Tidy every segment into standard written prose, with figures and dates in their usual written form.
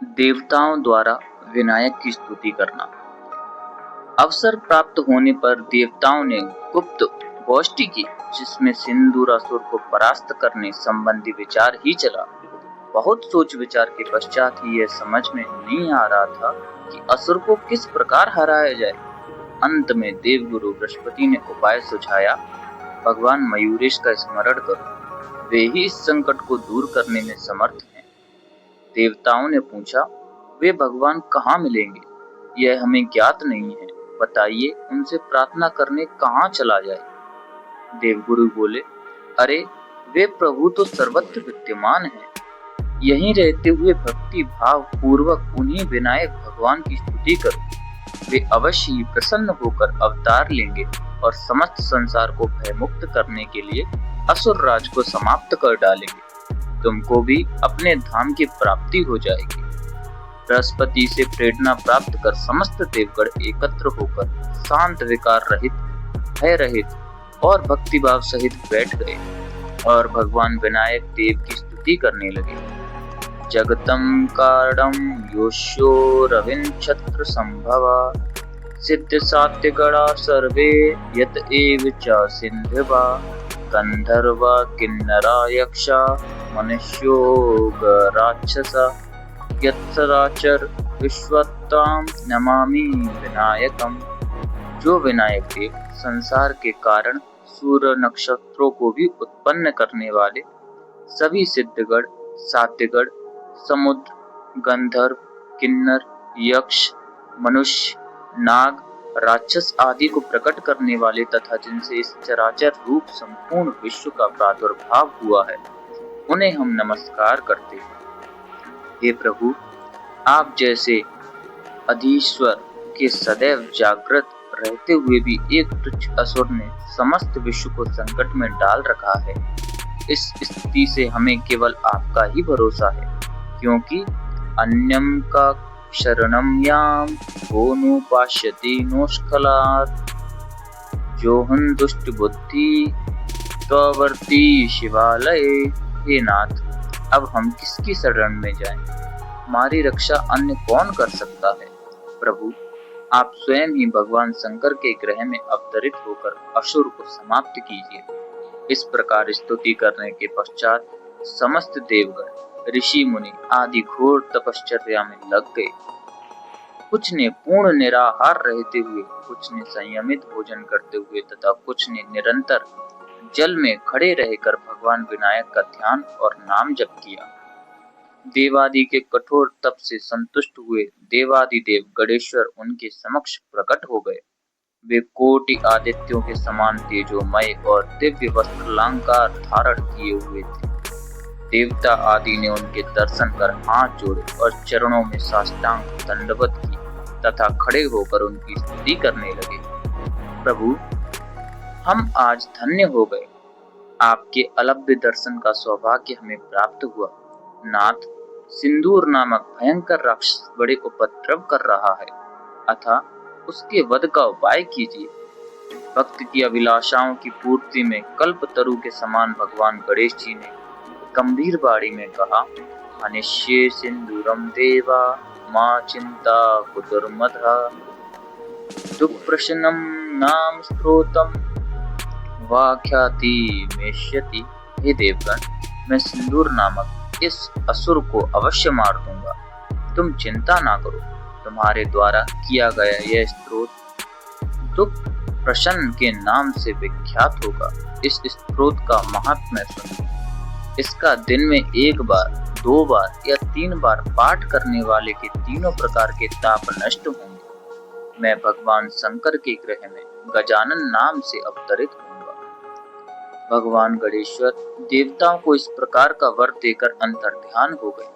देवताओं द्वारा विनायक की स्तुति करना। अवसर प्राप्त होने पर देवताओं ने गुप्त गोष्ठी की, जिसमें सिंदूरासुर को परास्त करने संबंधी विचार ही चला। बहुत सोच विचार के पश्चात ही यह समझ में नहीं आ रहा था कि असुर को किस प्रकार हराया जाए। अंत में देवगुरु बृहस्पति ने उपाय सुझाया, भगवान मयूरेश का स्मरण करो, वे ही इस संकट को दूर करने में समर्थ हैं। देवताओं ने पूछा, वे भगवान कहाँ मिलेंगे? यह हमें ज्ञात नहीं है, बताइए उनसे प्रार्थना करने कहाँ चला जाए? देवगुरु बोले, अरे वे प्रभु तो सर्वत्र विद्यमान हैं। यहीं रहते हुए भक्ति भाव पूर्वक उन्हीं विनायक भगवान की स्तुति करो। वे अवश्य ही प्रसन्न होकर अवतार लेंगे और समस्त संसार को भयमुक्त करने के लिए असुर राज को समाप्त कर डालेंगे। तुमको भी अपने धाम की प्राप्ति हो जाएगी। बृहस्पति से प्रेरणा प्राप्त कर समस्त देवगण एकत्र होकर शांत, विकार रहित, भय रहित और भक्तिभाव सहित बैठ गए और भगवान विनायक देव की स्तुति करने लगे। जगतं कारणं योष्यो रविनक्षत्र संभवा, सिद्ध सात्य गणा सर्वे यत एव च सिंधवा, गंधर्वा किन्नरा यक्षा मनुष्यो राक्षसा, यत्सराचर विश्वत्तां नमामि विनायकम। जो विनायक देव संसार के कारण सूर्य नक्षत्रों को भी उत्पन्न करने वाले, सभी सिद्धगण, सात्यगण, समुद्र, गंधर्व, किन्नर, यक्ष, मनुष्य, नाग, राक्षस आदि को प्रकट करने वाले तथा जिनसे इस चराचर रूप संपूर्ण विश्व का प्रादुर्भाव हुआ है, उन्हें हम नमस्कार करते हैं। हे प्रभु, आप जैसे अधीश्वर के सदैव जागृत रहते हुए भी एक तुच्छ असुर ने समस्त विश्व को संकट में डाल रखा है। इस स्थिति से हमें केवल आपका ही भरोसा है, क्योंकि अन्यम का शरणम याम वो नुपाश्यति नोष्कलात्, जोहन दुष्ट बुद्धि त्ववर्ती शिवालय। हे नाथ, अब हम किसकी शरण में जाएं? हमारी रक्षा अन्य कौन कर सकता है? प्रभु, आप स्वयं ही भगवान शंकर के ग्रह में अवतरित होकर असुर को समाप्त कीजिए। इस प्रकार स्तुति करने के पश्चात समस्त देवगण, ऋषि मुनि आदि घोर तपश्चर्या में लग गए। कुछ ने पूर्ण निराहार रहते हुए, कुछ ने संयमित भोजन करते हुए तथा कुछ ने निरंतर जल में खड़े रहकर भगवान विनायक का ध्यान और नाम जप किया। देवादि के कठोर तप से संतुष्ट हुए देवादिदेव गणेश्वर उनके समक्ष प्रकट हो गए। वे कोटि आदित्यों के समान तेजोमय और दिव्य वस्त्रालंकार धारण किए हुए थे। देवता आदि ने उनके दर्शन कर हाथ जोड़े और चरणों में साष्टांग दंडवत की तथा खड़े होकर उनकी स्तुति करने लगे। प्रभु, हम आज धन्य हो गए। आपके अलभ्य दर्शन का सौभाग्य हमें प्राप्त हुआ। नाथ, सिंदूर नामक भयंकर राक्षस बड़े उपद्रव कर रहा है, अतः उसके वध का उपाय कीजिए। भक्त की अभिलाषाओं की पूर्ति में कल्पतरु के समान भगवान गणेश जी ने गंभीर वाणी में कहा, हनिष्ये सिंदूरम देवा मां चिंता कुतुर्मधा, दुःप्रशनं नाम स्तोत्रम वाख्याति मेष्यति। हे देवगण, मैं सिंदूर नामक इस असुर को अवश्य मार दूंगा। तुम चिंता ना करो, तुम्हारे द्वारा किया गया यह स्तोत्र दुख प्रसन्न के नाम से विख्यात होगा। इस स्तोत्र का महात्म्य सुनो। इसका दिन में 1 बार, 2 बार या 3 बार पाठ करने वाले के तीनों प्रकार के ताप नष्ट होंगे। मैं भगवान शंकर के ग्रह में गजानन नाम से अवतरित हूँ। भगवान गणेश्वर देवताओं को इस प्रकार का वर देकर अंतर्ध्यान हो गए।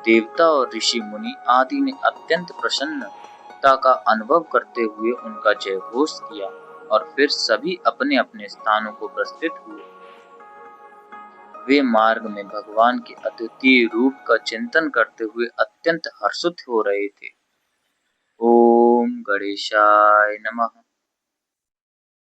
देवता और ऋषि मुनि आदि ने अत्यंत प्रसन्नता का अनुभव करते हुए उनका जयघोष किया और फिर सभी अपने अपने स्थानों को प्रस्थित हुए। वे मार्ग में भगवान के अद्वितीय रूप का चिंतन करते हुए अत्यंत हर्षित हो रहे थे। ओम गणेशाय नमः।